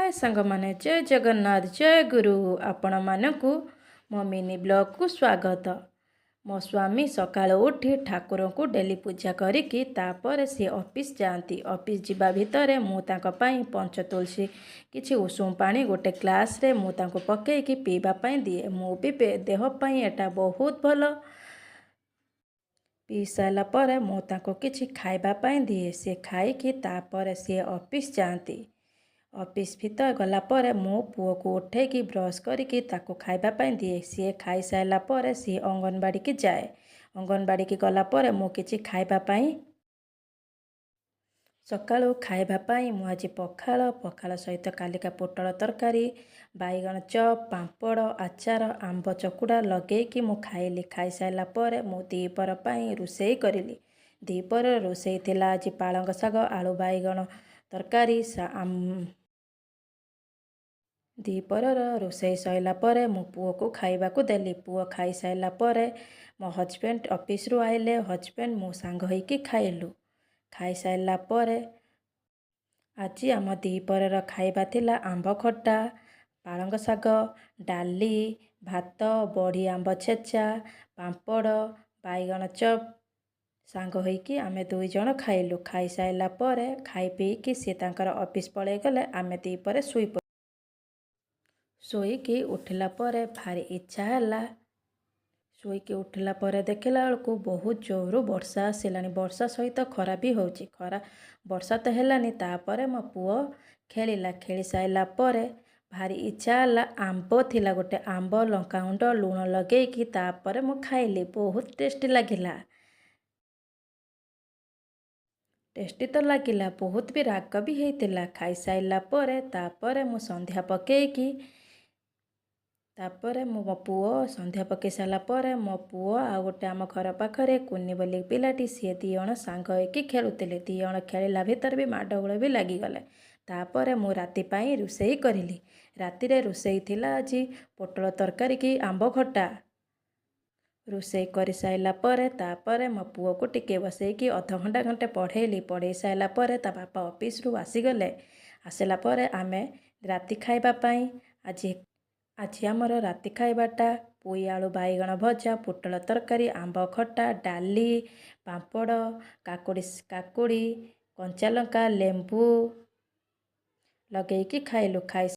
हाय सांग माने जय जगन्नाथ जय गुरु आपण मानकु मो मिनी ब्लॉग को स्वागत। मो स्वामी सकाळ उठी ठाकुर को डेली पूजा करिकी तापर सी ऑफिस जाती। ऑफिस जीवा भितर मु तांको पई पंच तुलसी किछि उषुम पानी गोटे ग्लास रे मु तांको पकेकी पीबा पई दिए। मु भी देह पई एटा बहुत भलो। पी सारा पर मु तांको किछि खाइबा पई दिए। से खाइकी तापर सी ऑफिस जाती। ऑफिस भीतर गला पर मो पुओ को उठेकी ब्रश करिकी ताको खाइबा पई दिए। सी खाई साइला पर सी अंगनवाड़ी की जाए। अंगनवाड़ी की गला पर मु किछि खाइबा पई सकाळु खाइबा पई मु आज पखाळ सहित कालिका पोटल तरकारी बैगण चप पांपड़ आचार आंब चकुड़ा लगेकी मु खाइली। खाई साइला पर मु दीपर पई रोषेई करिली। दीपर रोषेई थिला आज पालंग शाग आलू बैगण तरकारी दीपरर रोषेई सइला पर मो पुओ को खाइबा को देली। पुओ खाई साइला पर मो हजबैंड ऑफिस रु आइले। हजबैंड मो सांग होइकी खाइलु। खाई साइला पर आज आम दीपरर खाइबा थिला आंब खट्टा पालंग शाग डाली भात बड़ी आंब छेचा पांपड़ बैगण चप सांग होइकी आमे दुई जण खाइलु। खाई साइला पर खाई पीकी सी तांकर ऑफिस पळेई गले। आमे दीपरे शोईकी उठिला पर भारी इच्छा हैला। शोईकी उठिला पर देखिला बेलकु बहुत जोरु वर्षा आसिलानी। वर्षा सहित खरा भी होउची। खरा वर्षा तो हेलानी तापर मो पुओ खेलिला। खेली साइला पर भारी इच्छा हैला। आंब थिला गोटे आंब लंकागुंड लुण लगेइकी तापर मु खाइली। बहुत टेस्टी लागिला। टेस्टी तो लागिला बहुत भी राग भी हेइतिला। खाई साइला पर तापर मु संध्या पकेइकी तापर मो पुओ संध्या पकई सारा पर मो पुओ आ गोटे आम घर पाखरे कुन्नी बोली पिलाटी सी दी जण सांग होइकी खेलुतिले। दी जण खेलिला भितर भी माडगोल भी लागिगले। तापर मु राति पाई रोषेई करिली। राति रे रोषेई थिला आज पोटल तरकारी की आंब खट्टा। रोषेई कर साइला पर तापर मो पुओ को टिके बसैकी अध घंटा घंटे पढ़ेली। पढ़े साइला पर ता बापा ऑफिस रु आसीगले। आसिला पर आमे राति खाइबा पाई आज आमर राति खाइबाटा पुई आलू बैगण भजा पोटल तरकारी आंब खट्टा डाली पांपड़ काकुड़ी कंचा लंका लेंबू लगेइकी खाइलु। खाई